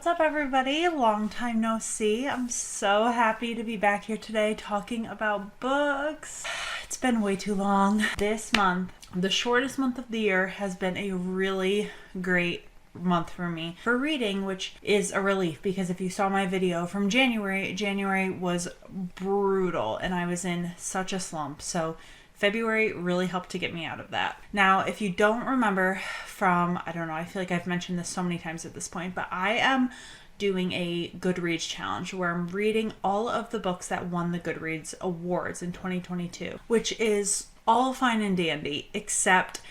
What's up, everybody? Long time no see. I'm so happy to be back here today talking about books. It's been way too long. This month, the shortest month of the year, has been a really great month for me for reading, which is a relief because if you saw my video from January was brutal and I was in such a slump. So February really helped to get me out of that. Now, if you don't remember from, I don't know, I feel like I've mentioned this so many times at this point, but I am doing a Goodreads challenge where I'm reading all of the books that won the Goodreads Awards in 2022, which is all fine and dandy, except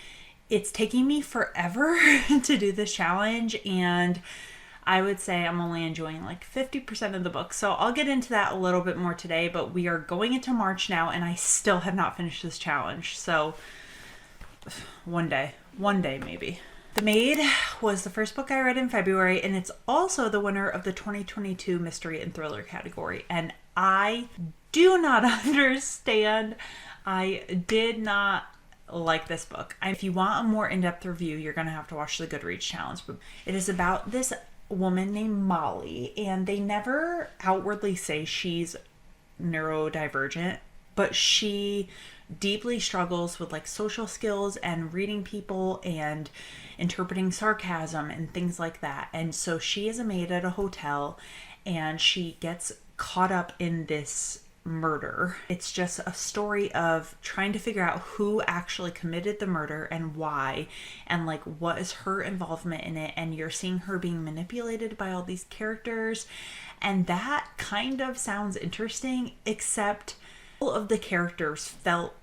it's taking me forever to do this challenge, and I would say I'm only enjoying like 50% of the book. So I'll get into that a little bit more today, but we are going into March now and I still have not finished this challenge. So one day maybe. The Maid was the first book I read in February, and it's also the winner of the 2022 mystery and thriller category. And I do not understand. I did not like this book. If you want a more in-depth review, you're going to have to watch the Goodreads challenge. It is about this woman named Molly, and they never outwardly say she's neurodivergent, but she deeply struggles with like social skills and reading people and interpreting sarcasm and things like that. And so she is a maid at a hotel and she gets caught up in this murder. It's just a story of trying to figure out who actually committed the murder and why, and like what is her involvement in it. And you're seeing her being manipulated by all these characters, and that kind of sounds interesting, except all of the characters felt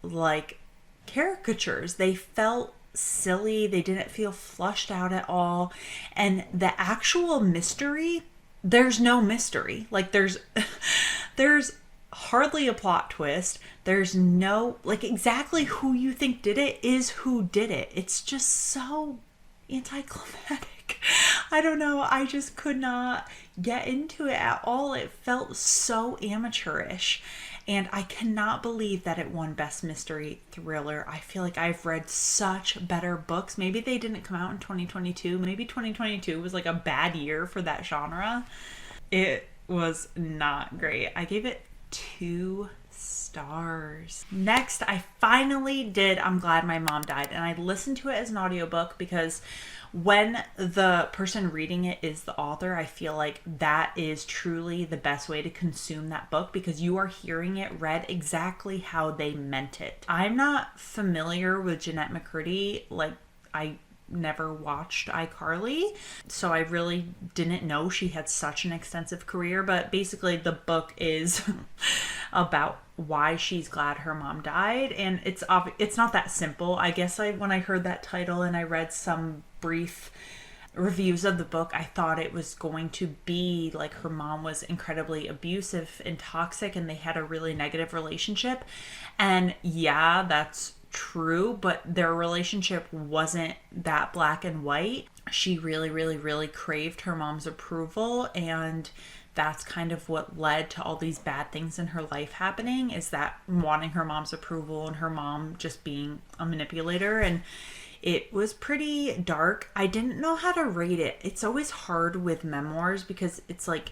like caricatures. They felt silly. They didn't feel flushed out at all. And the actual mystery, there's no mystery. Like there's hardly a plot twist. There's no, like, exactly who you think did it is who did it. It's just so anticlimactic. I don't know. I just could not get into it at all. It felt so amateurish. And I cannot believe that it won Best Mystery Thriller. I feel like I've read such better books. Maybe they didn't come out in 2022. Maybe 2022 was like a bad year for that genre. It was not great. I gave it 2 stars. Next, I finally did I'm Glad My Mom Died, and I listened to it as an audiobook because when the person reading it is the author, I feel like that is truly the best way to consume that book because you are hearing it read exactly how they meant it. I'm not familiar with Jeanette McCurdy. Like, I never watched iCarly, so I really didn't know she had such an extensive career, but basically the book is about why she's glad her mom died, and it's not that simple. I guess when I heard that title and I read some brief reviews of the book, I thought it was going to be like her mom was incredibly abusive and toxic and they had a really negative relationship, and yeah, that's true, but their relationship wasn't that black and white. She really craved her mom's approval, and that's kind of what led to all these bad things in her life happening, is that wanting her mom's approval and her mom just being a manipulator. And it was pretty dark. I didn't know how to rate it. It's always hard with memoirs because it's like,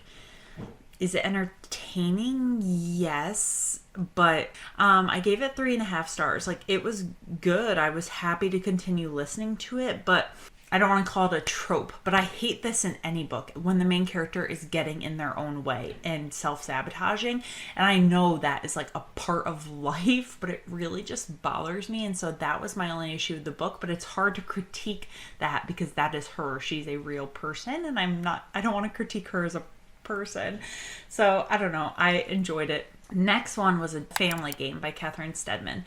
is it entertaining? Yes. But I gave it 3.5 stars. Like, it was good. I was happy to continue listening to it, but I don't want to call it a trope, but I hate this in any book when the main character is getting in their own way and self-sabotaging. And I know that is like a part of life, but it really just bothers me. And so that was my only issue with the book, but it's hard to critique that because that is her. She's a real person, and I don't want to critique her as a person. So I don't know. I enjoyed it. Next one was A Family Game by Catherine Steadman.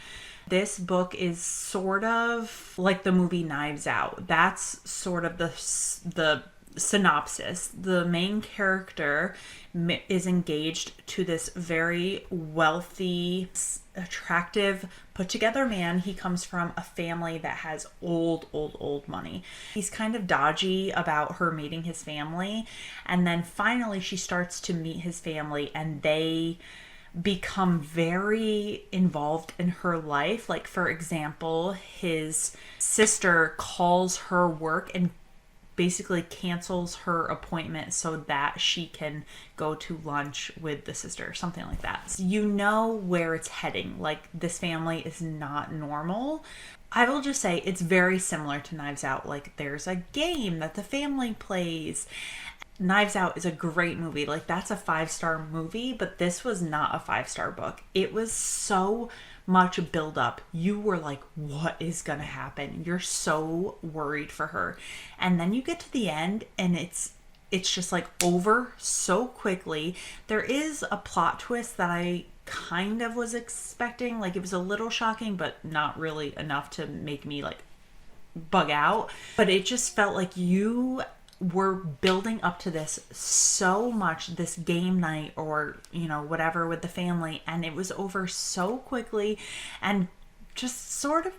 This book is sort of like the movie Knives Out. That's sort of the synopsis. The main character is engaged to this very wealthy, attractive, put-together man. He comes from a family that has old money. He's kind of dodgy about her meeting his family, and then finally she starts to meet his family, and they become very involved in her life. Like, for example, his sister calls her work and basically cancels her appointment so that she can go to lunch with the sister, something like that. So you know where it's heading. Like, this family is not normal. I will just say it's very similar to Knives Out. Like, there's a game that the family plays. Knives Out is a great movie. Like, that's a 5-star movie, but this was not a 5-star book. It was so much build up. You were like, what is gonna happen? You're so worried for her. And then you get to the end and it's just like over so quickly. There is a plot twist that I kind of was expecting. Like, it was a little shocking, but not really enough to make me like bug out. But it just felt like you were building up to this so much, this game night or, you know, whatever with the family, and it was over so quickly and just sort of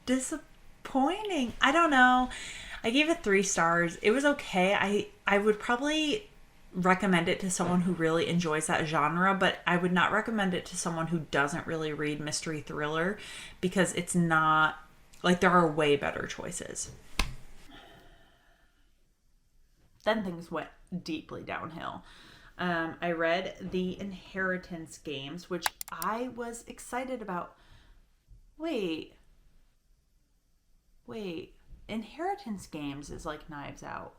disappointing. I don't know. I gave it 3 stars. It was okay. I would probably recommend it to someone who really enjoys that genre, but I would not recommend it to someone who doesn't really read mystery thriller, because it's not, like, there are way better choices. Then things went deeply downhill. I read The Inheritance Games, which I was excited about. Wait. Inheritance Games is like Knives Out.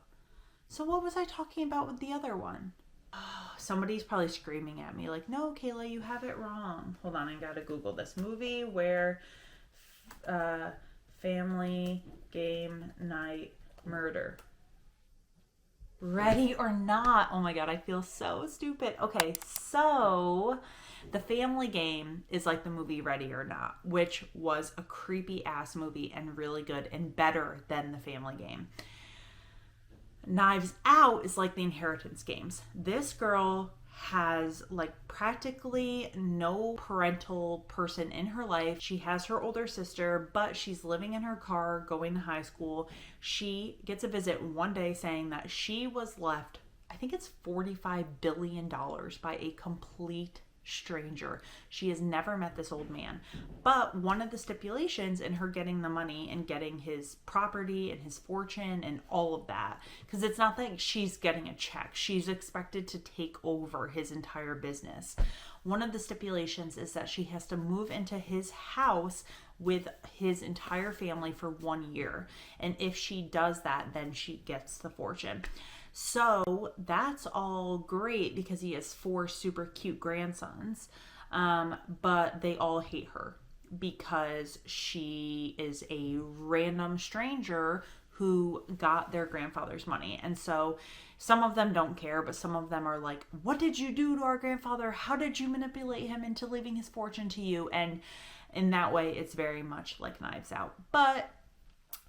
So what was I talking about with the other one? Oh, somebody's probably screaming at me like, no, Kayla, you have it wrong. Hold on, I gotta Google this movie where family game night murder. Ready or Not. Oh my god, I feel so stupid. Okay, so The Family Game is like the movie Ready or Not, which was a creepy ass movie and really good and better than The Family Game. Knives Out is like The Inheritance Games. This girl has like practically no parental person in her life. She has her older sister, but she's living in her car going to high school. She gets a visit one day saying that she was left, I think it's $45 billion by a complete stranger. She has never met this old man. But one of the stipulations in her getting the money and getting his property and his fortune and all of that, because it's not like she's getting a check. She's expected to take over his entire business. One of the stipulations is that she has to move into his house with his entire family for 1 year. And if she does that, then she gets the fortune. So that's all great because he has 4 super cute grandsons, but they all hate her because she is a random stranger who got their grandfather's money. And so some of them don't care, but some of them are like, what did you do to our grandfather? How did you manipulate him into leaving his fortune to you? And in that way, it's very much like Knives Out. But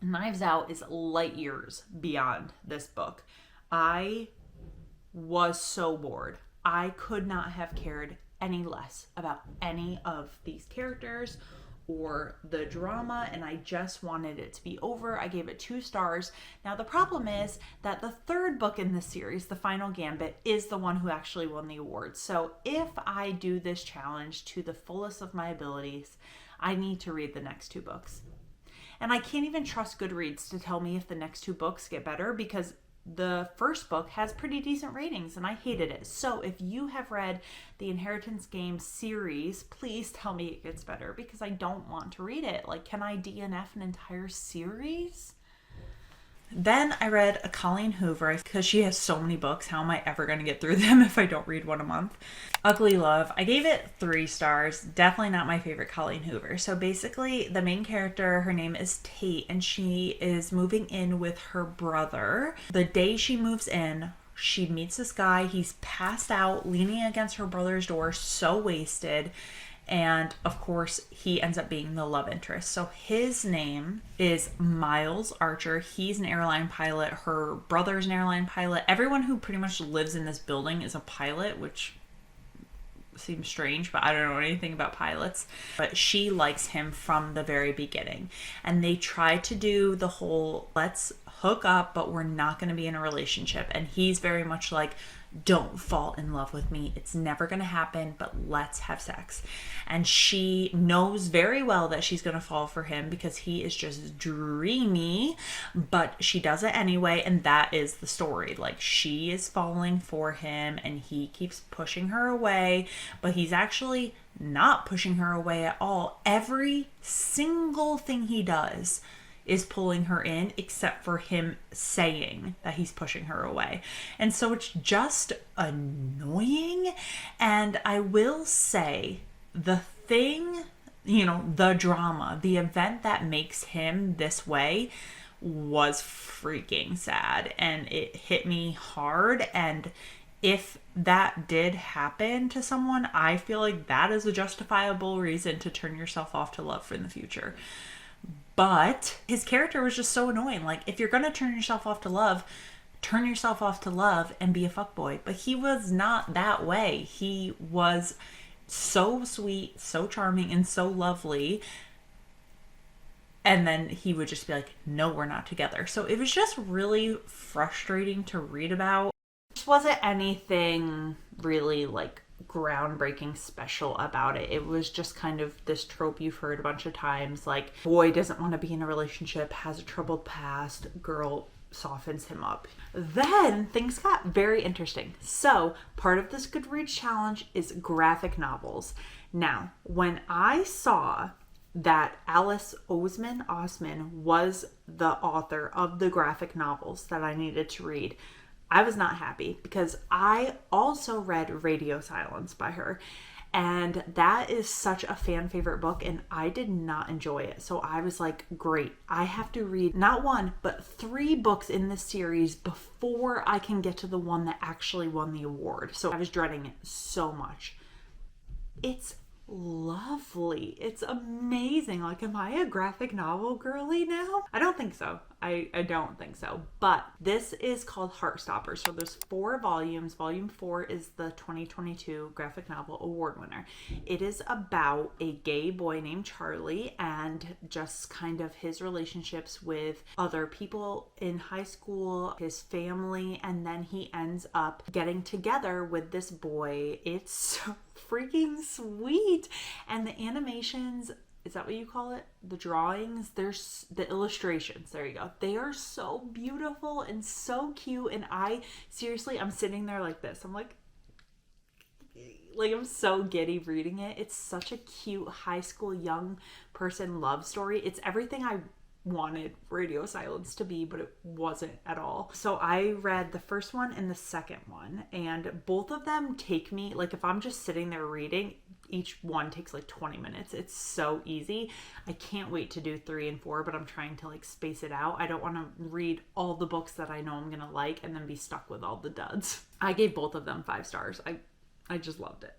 Knives Out is light years beyond this book. I was so bored. I could not have cared any less about any of these characters or the drama, and I just wanted it to be over. I gave it 2 stars. Now, the problem is that the 3rd book in this series, The Final Gambit, is the one who actually won the award. So if I do this challenge to the fullest of my abilities, I need to read the next 2 books. And I can't even trust Goodreads to tell me if the next 2 books get better, because the first book has pretty decent ratings and I hated it. So if you have read the Inheritance Game series, please tell me it gets better, because I don't want to read it. Like, can I DNF an entire series? Then I read a Colleen Hoover, because she has so many books. How am I ever going to get through them if I don't read one a month? Ugly Love. I gave it 3 stars. Definitely not my favorite Colleen Hoover. So basically, the main character, her name is Tate, and she is moving in with her brother. The day she moves in, she meets this guy. He's passed out, leaning against her brother's door, so wasted. And of course, he ends up being the love interest. So his name is Miles Archer. He's an airline pilot. Her brother's an airline pilot. Everyone who pretty much lives in this building is a pilot, which seems strange, but I don't know anything about pilots. But she likes him from the very beginning. And they try to do the whole, let's hook up, but we're not going to be in a relationship. And he's very much like, don't fall in love with me. It's never going to happen, but let's have sex. And she knows very well that she's going to fall for him because he is just dreamy, but she does it anyway. And that is the story. Like, she is falling for him and he keeps pushing her away, but he's actually not pushing her away at all. Every single thing he does is pulling her in, except for him saying that he's pushing her away. And so it's just annoying. And I will say, the thing, the drama, the event that makes him this way was freaking sad. And it hit me hard. And if that did happen to someone, I feel like that is a justifiable reason to turn yourself off to love in the future. But his character was just so annoying. Like, if you're going to turn yourself off to love, turn yourself off to love and be a fuckboy. But he was not that way. He was so sweet, so charming, and so lovely. And then he would just be like, no, we're not together. So it was just really frustrating to read about. It wasn't anything really like groundbreaking special about it. It was just kind of this trope you've heard a bunch of times, like, boy doesn't want to be in a relationship, has a troubled past, girl softens him up. Then things got very interesting. So part of this Goodreads challenge is graphic novels. Now, when I saw that Alice Osman was the author of the graphic novels that I needed to read, I was not happy because I also read Radio Silence by her. And that is such a fan favorite book and I did not enjoy it. So I was like, great, I have to read not one, but 3 books in this series before I can get to the one that actually won the award. So I was dreading it so much. It's lovely. It's amazing. Like, am I a graphic novel girly now? I don't think so. I don't think so. But this is called Heartstopper. So there's 4 volumes. Volume 4 is the 2022 graphic novel award winner. It is about a gay boy named Charlie and just kind of his relationships with other people in high school, his family, and then he ends up getting together with this boy. It's so freaking sweet. And the animations, is that what you call it? The drawings, there's the illustrations, there you go. They are so beautiful and so cute. And I'm sitting there like this. I'm like I'm so giddy reading it. It's such a cute high school young person love story. It's everything I wanted Radio Silence to be, but it wasn't at all. So I read the first one and the second one, and both of them take me, like, if I'm just sitting there reading, each one takes like 20 minutes. It's so easy. I can't wait to do 3 and 4, but I'm trying to like space it out. I don't want to read all the books that I know I'm gonna like and then be stuck with all the duds. I gave both of them 5 stars. I just loved it.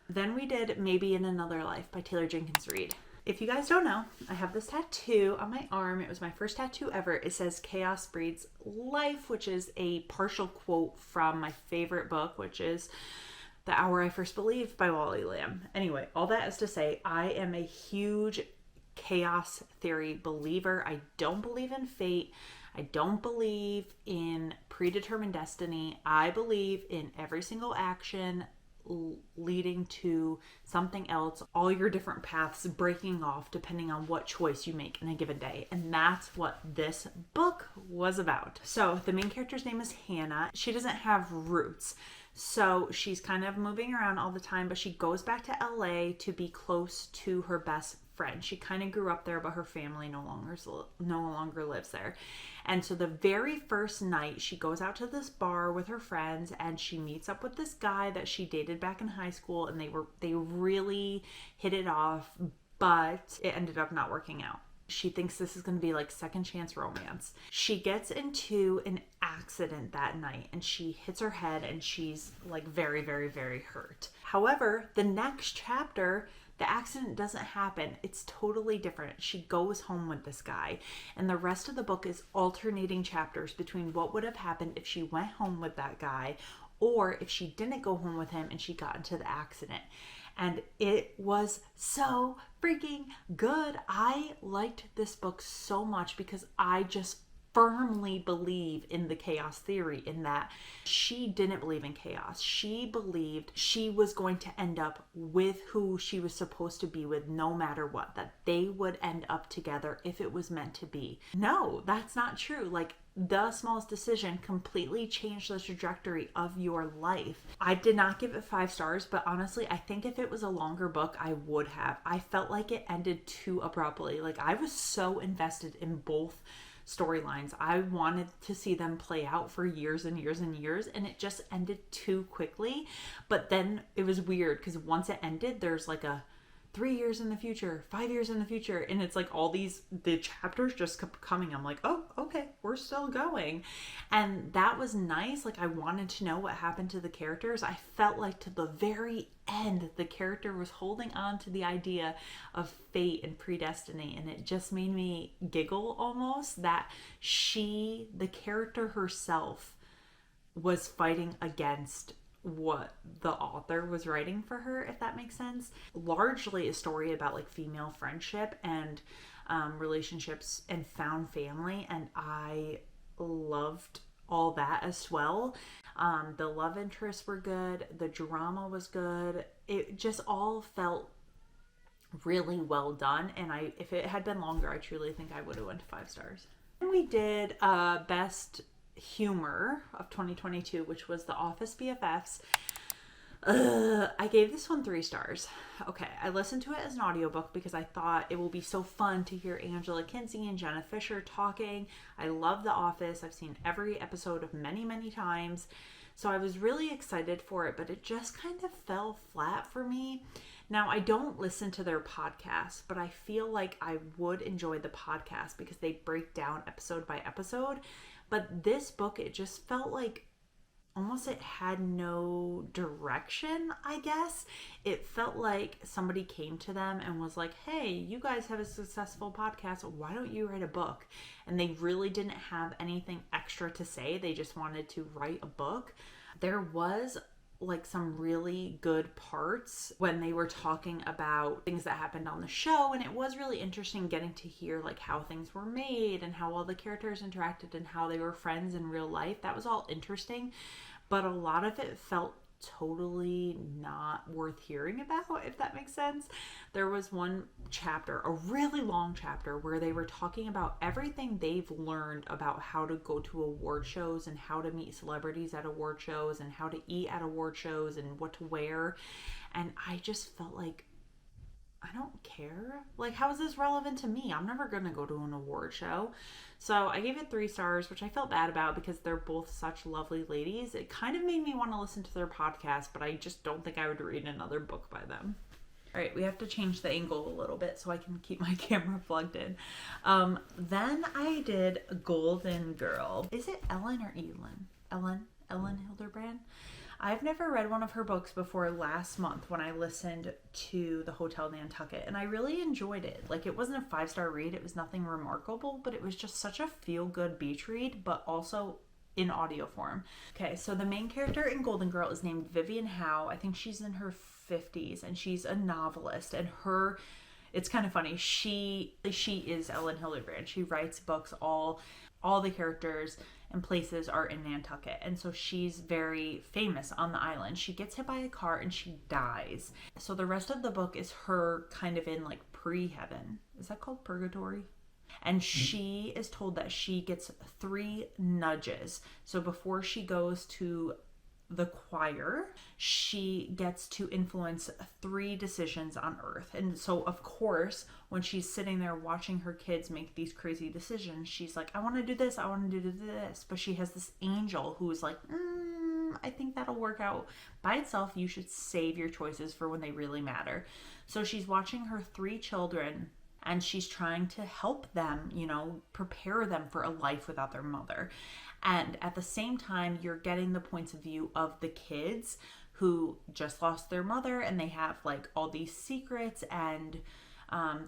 Then we did Maybe in Another Life by Taylor Jenkins Reid. If you guys don't know, I have this tattoo on my arm. It was my first tattoo ever. It says Chaos Breeds Life, which is a partial quote from my favorite book, which is The Hour I First Believed by Wally Lamb. Anyway, all that is to say, I am a huge chaos theory believer. I don't believe in fate. I don't believe in predetermined destiny. I believe in every single action leading to something else, all your different paths breaking off depending on what choice you make in a given day. And that's what this book was about. So the main character's name is Hannah. She doesn't have roots, so she's kind of moving around all the time, but she goes back to LA to be close to her best friend. She kind of grew up there, but her family no longer lives there. And so the very first night, she goes out to this bar with her friends and she meets up with this guy that she dated back in high school, and they really hit it off, but it ended up not working out. She thinks this is going to be like second chance romance. She gets into an accident that night and she hits her head and she's like very, very, very hurt. However, the next chapter, the accident doesn't happen. It's totally different. She goes home with this guy, and the rest of the book is alternating chapters between what would have happened if she went home with that guy or if she didn't go home with him and she got into the accident. And it was so freaking good. I liked this book so much because I just firmly believe in the chaos theory, in that she didn't believe in chaos. She believed she was going to end up with who she was supposed to be with no matter what, that they would end up together if it was meant to be. No, that's not true. Like, the smallest decision completely changed the trajectory of your life. I did not give it 5 stars, but honestly, I think if it was a longer book, I would have. I felt like it ended too abruptly. Like, I was so invested in both storylines. I wanted to see them play out for years and years and years, and it just ended too quickly. But then it was weird because once it ended, there's like a 3 years in the future, 5 years in the future, and it's like all the chapters just kept coming. I'm like, oh, okay, we're still going. And that was nice. Like, I wanted to know what happened to the characters. I felt like to the very end, the character was holding on to the idea of fate and predestiny, and it just made me giggle almost, that the character herself, was fighting against what the author was writing for her, if that makes sense. Largely a story about like female friendship and relationships and found family, and I loved all that as well. The love interests were good, the drama was good, it just all felt really well done, and if it had been longer, I truly think I would have went to 5 stars. And we did best humor of 2022, which was The Office BFFs. I gave this one 3 stars. Okay, I listened to it as an audiobook because I thought it will be so fun to hear Angela Kinsey and Jenna Fisher talking. I love The Office. I've seen every episode of many, many times. So I was really excited for it, but it just kind of fell flat for me. Now, I don't listen to their podcast, but I feel like I would enjoy the podcast because they break down episode by episode. But this book, it just felt like almost it had no direction, I guess. It felt like somebody came to them and was like, hey, you guys have a successful podcast. Why don't you write a book? And they really didn't have anything extra to say. They just wanted to write a book. There was like some really good parts when they were talking about things that happened on the show, and it was really interesting getting to hear like how things were made and how all the characters interacted and how they were friends in real life. That was all interesting, but a lot of it felt totally not worth hearing about, if that makes sense. There was one chapter, a really long chapter, where they were talking about everything they've learned about how to go to award shows and how to meet celebrities at award shows and how to eat at award shows and what to wear. And I just felt like, I don't care. Like, how is this relevant to me? I'm never going to go to an award show. So I gave it 3 stars, which I felt bad about because they're both such lovely ladies. It kind of made me want to listen to their podcast, but I just don't think I would read another book by them. All right, we have to change the angle a little bit so I can keep my camera plugged in. Then I did Golden Girl. Is it Ellen or Elin? Ellen Hilderbrand? I've never read one of her books before last month when I listened to the Hotel Nantucket, and I really enjoyed it. Like, it wasn't a 5-star read, it was nothing remarkable, but it was just such a feel-good beach read, but also in audio form. Okay, so the main character in Golden Girl is named Vivian Howe. I think she's in her 50s, and she's a novelist, and it's kind of funny, she is Ellen Hilderbrand. She writes books, all the characters and places are in Nantucket, and so she's very famous on the island. She gets hit by a car and she dies. So the rest of the book is her kind of in like pre-heaven. Is that called purgatory? And she is told that she gets 3 nudges. So before she goes to the choir, she gets to influence 3 decisions on Earth. And so, of course, when she's sitting there watching her kids make these crazy decisions, she's like, I want to do this, I want to do this. But she has this angel who is like, I think that'll work out by itself. You should save your choices for when they really matter. So she's watching her 3 children, and she's trying to help them, prepare them for a life without their mother. And at the same time, you're getting the points of view of the kids who just lost their mother, and they have like all these secrets, and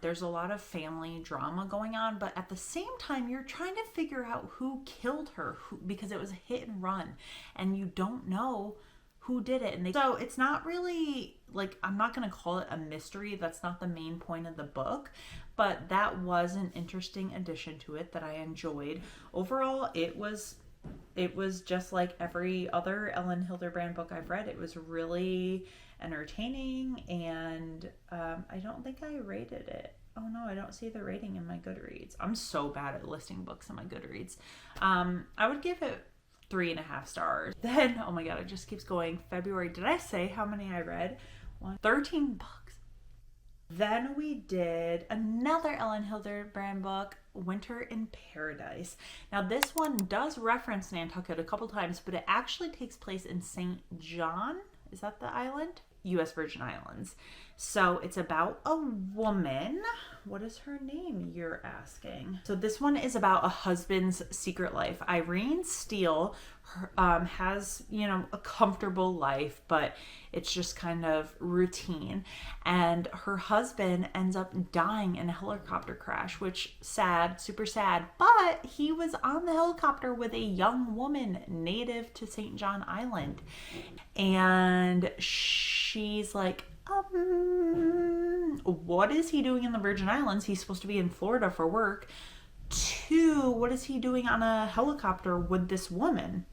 there's a lot of family drama going on. But at the same time, you're trying to figure out who killed her, because it was a hit and run, and you don't know who did it. And so it's not really like, I'm not going to call it a mystery. That's not the main point of the book, but that was an interesting addition to it that I enjoyed. Overall, it was just like every other Ellen Hilderbrand book I've read. It was really entertaining, and I don't think I rated it. Oh no, I don't see the rating in my Goodreads. I'm so bad at listing books in my Goodreads. I would give it 3.5 stars. Then, oh my god, it just keeps going. February, did I say how many I read? 13 books. Then we did another Ellen Hilderbrand book, Winter in Paradise. Now this one does reference Nantucket a couple times, but it actually takes place in St. John. Is that the island? U.S. Virgin Islands. So it's about a woman. What is her name, you're asking? So this one is about a husband's secret life. Irene Steele has, a comfortable life, but it's just kind of routine. And her husband ends up dying in a helicopter crash, which sad, super sad. But he was on the helicopter with a young woman native to St. John Island. And she's like, what is he doing in the Virgin Islands? He's supposed to be in Florida for work. 2, what is he doing on a helicopter with this woman?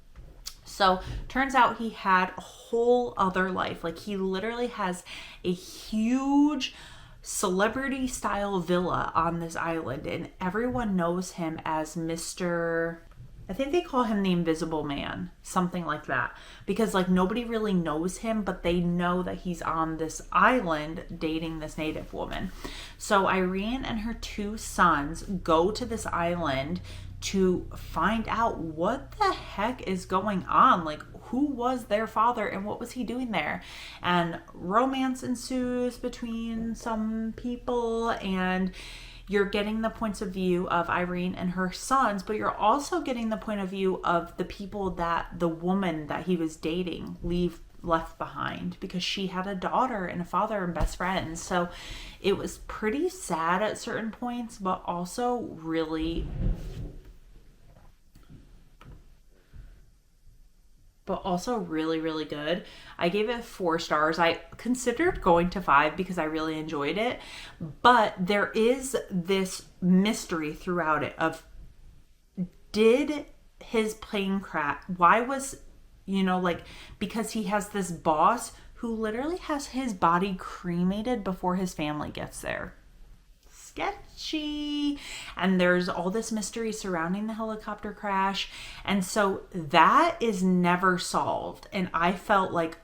So turns out he had a whole other life. Like, he literally has a huge celebrity style villa on this island, and everyone knows him as Mr. I think they call him the Invisible Man, something like that, because like nobody really knows him, but they know that he's on this island dating this native woman. So Irene and her 2 sons go to this island to find out what the heck is going on. Like, who was their father and what was he doing there? And romance ensues between some people, and you're getting the points of view of Irene and her sons, but you're also getting the point of view of the people that the woman that he was dating left behind, because she had a daughter and a father and best friends. So it was pretty sad at certain points, but also really really good. I gave it 4 stars. I considered going to 5 because I really enjoyed it, but there is this mystery throughout it of, did his plane crash? Why was, because he has this boss who literally has his body cremated before his family gets there. Sketchy. And there's all this mystery surrounding the helicopter crash, and so that is never solved. And I felt like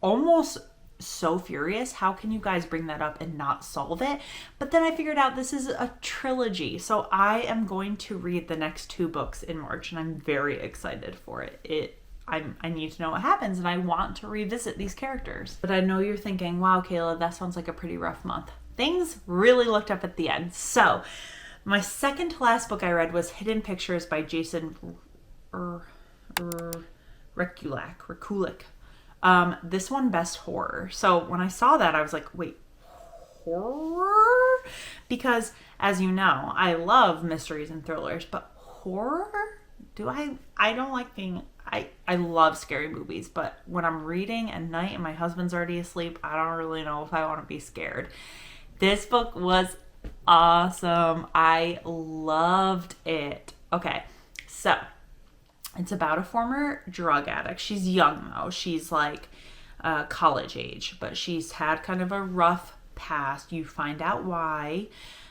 almost so furious, how can you guys bring that up and not solve it? But then I figured out this is a trilogy, so I am going to read the next 2 books in March, and I'm very excited for it. I need to know what happens, and I want to revisit these characters. But I know you're thinking, wow, Kayla, that sounds like a pretty rough month. Things really looked up at the end. So my second to last book I read was Hidden Pictures by Jason Rekulik. This one, best horror. So when I saw that, I was like, wait, horror? Because as you know, I love mysteries and thrillers, but horror? I don't like being, I love scary movies, but when I'm reading at night and my husband's already asleep, I don't really know if I want to be scared. This book was awesome. I loved it. Okay, so it's about a former drug addict. She's young though. She's like college age, but she's had kind of a rough past. You find out why,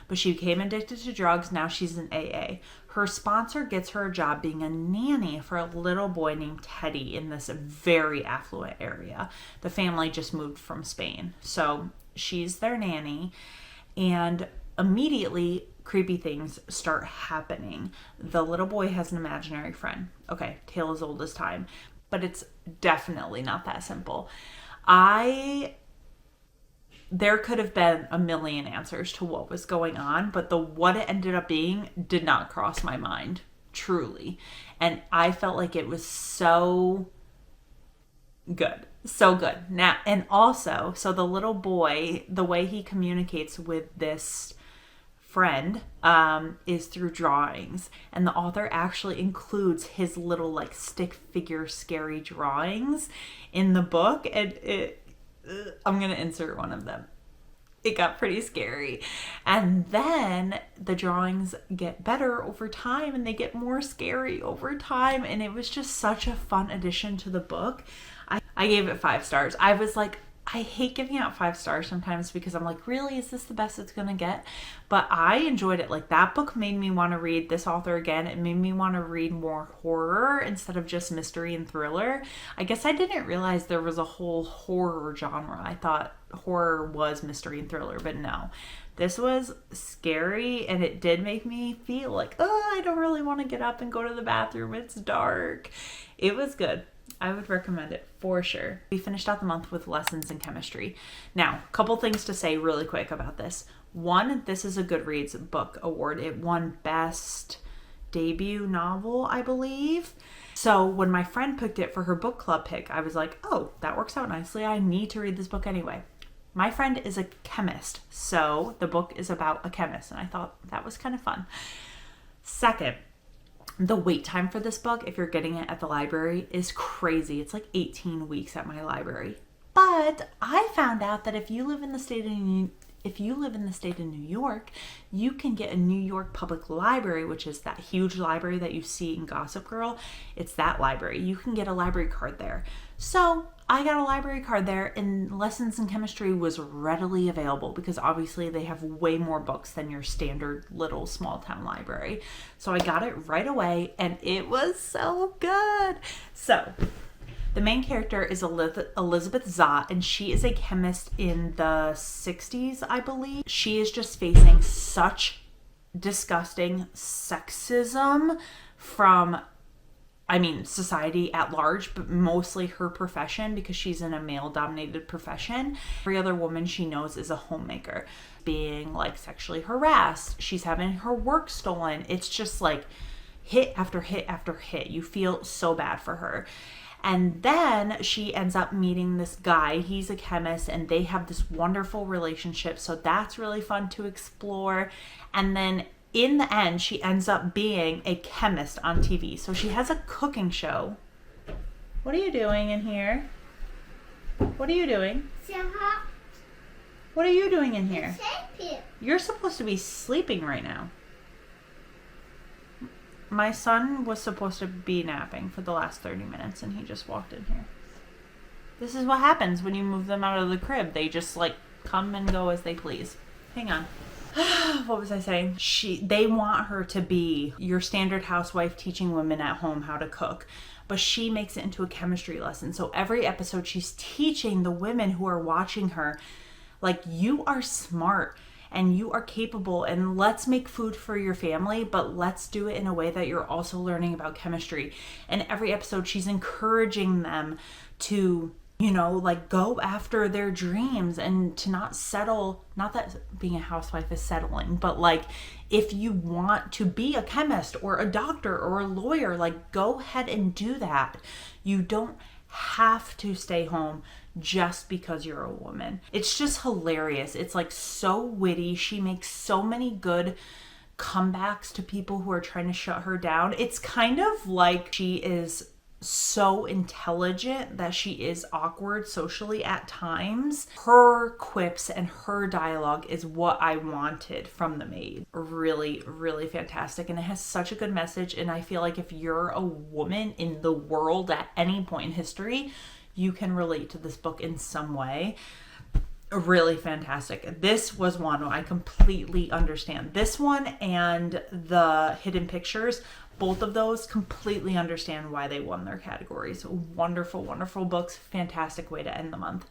but she became addicted to drugs. Now she's in AA. Her sponsor gets her a job being a nanny for a little boy named Teddy in this very affluent area. The family just moved from Spain, so she's their nanny, and immediately creepy things start happening. The little boy has an imaginary friend. Okay, tale as old as time, but it's definitely not that simple. There could have been a million answers to what was going on, but what it ended up being did not cross my mind, truly. And I felt like it was so good. So good. Now, and also, so the little boy, the way he communicates with this friend is through drawings, and the author actually includes his little like stick figure scary drawings in the book, and I'm gonna insert one of them. It got pretty scary. And then the drawings get better over time and they get more scary over time. And it was just such a fun addition to the book. I gave it 5 stars. I was like, I hate giving out 5 stars sometimes because I'm like, really, is this the best it's going to get? But I enjoyed it. Like, that book made me want to read this author again. It made me want to read more horror instead of just mystery and thriller. I guess I didn't realize there was a whole horror genre. I thought horror was mystery and thriller, but no. This was scary, and it did make me feel like, oh, I don't really want to get up and go to the bathroom. It's dark. It was good. I would recommend it for sure. We finished out the month with lessons in chemistry. Now, a couple things to say really quick about this. One, this is a Goodreads book award. It won best debut novel, I believe. So when my friend picked it for her book club pick, I was like, oh, that works out nicely. I need to read this book anyway. My friend is a chemist, so the book is about a chemist, and I thought that was kind of fun. Second, the wait time for this book, if you're getting it at the library, is crazy. It's like 18 weeks at my library. But I found out that if you live in the state of New York, you can get a New York Public Library, which is that huge library that you see in Gossip Girl. It's that library. You can get a library card there. So I got a library card there, and Lessons in Chemistry was readily available because obviously they have way more books than your standard little small town library. So I got it right away, and it was so good. So the main character is Elizabeth Zott, and she is a chemist in the 60s, I believe. She is just facing such disgusting sexism from society at large, but mostly her profession because she's in a male-dominated profession. Every other woman she knows is a homemaker, being like sexually harassed. She's having her work stolen. It's just like hit after hit after hit. You feel so bad for her. And then she ends up meeting this guy. He's a chemist, and they have this wonderful relationship. So that's really fun to explore. And then in the end, she ends up being a chemist on TV. So she has a cooking show. What are you doing in here? What are you doing? What are you doing in here? You're supposed to be sleeping right now. My son was supposed to be napping for the last 30 minutes, and he just walked in here. This is what happens when you move them out of the crib. They just like come and go as they please. Hang on. What was I saying? They want her to be your standard housewife teaching women at home how to cook, but she makes it into a chemistry lesson. So every episode she's teaching the women who are watching her, like, you are smart and you are capable, and let's make food for your family, but let's do it in a way that you're also learning about chemistry. And every episode she's encouraging them to, like, go after their dreams and to not settle. Not that being a housewife is settling, but like, if you want to be a chemist or a doctor or a lawyer, like, go ahead and do that. You don't have to stay home just because you're a woman. It's just hilarious. It's like so witty. She makes so many good comebacks to people who are trying to shut her down. It's kind of like she is so intelligent that she is awkward socially at times. Her quips and her dialogue is what I wanted from The Maid. Really, really fantastic. And it has such a good message. And I feel like if you're a woman in the world at any point in history, you can relate to this book in some way. Really fantastic. This was one I completely understand. This one and the Hidden Pictures, both of those, completely understand why they won their categories. Wonderful, wonderful books. Fantastic way to end the month.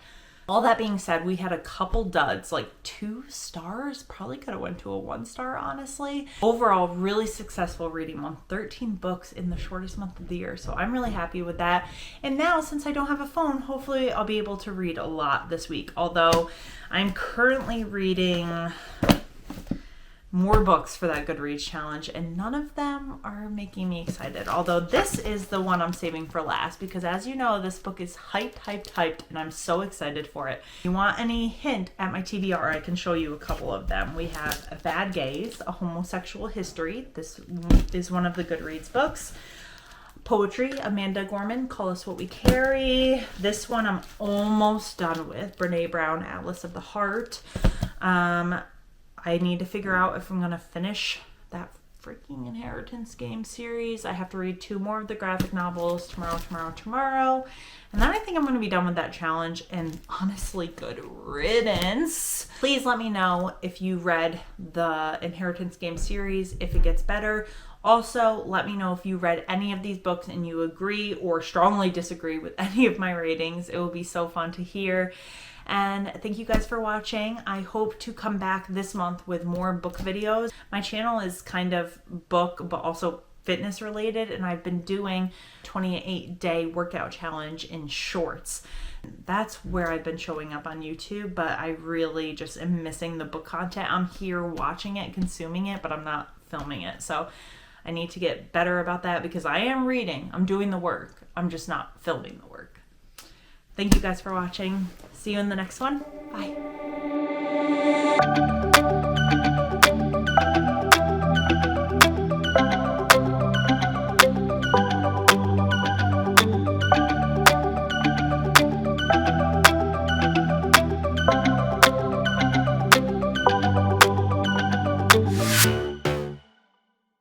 All that being said, we had a couple duds, like 2 stars. Probably could have went to a 1 star, honestly. Overall, really successful reading month. 13 books in the shortest month of the year. So I'm really happy with that. And now, since I don't have a phone, hopefully I'll be able to read a lot this week. Although I'm currently reading more books for that Goodreads challenge, and none of them are making me excited. Although this is the one I'm saving for last, because as you know, this book is hyped, and I'm so excited for it. If you want any hint at my TBR, I can show you a couple of them. We have A Bad Gaze, A Homosexual History. This is one of the Goodreads books. Poetry, Amanda Gorman, Call Us What We Carry. This one I'm almost done with. Brene Brown, Atlas of the Heart. I need to figure out if I'm going to finish that freaking Inheritance Game series. I have to read 2 more of the graphic novels tomorrow. And then I think I'm going to be done with that challenge. And honestly, good riddance. Please let me know if you read the Inheritance Game series, if it gets better. Also, let me know if you read any of these books and you agree or strongly disagree with any of my ratings. It will be so fun to hear. And thank you guys for watching. I hope to come back this month with more book videos. My channel is kind of book, but also fitness related, and I've been doing 28-day workout challenge in shorts. That's where I've been showing up on YouTube, but I really just am missing the book content. I'm here watching it, consuming it, but I'm not filming it. So I need to get better about that, because I am reading, I'm doing the work, I'm just not filming the work. Thank you guys for watching. See you in the next one. Bye.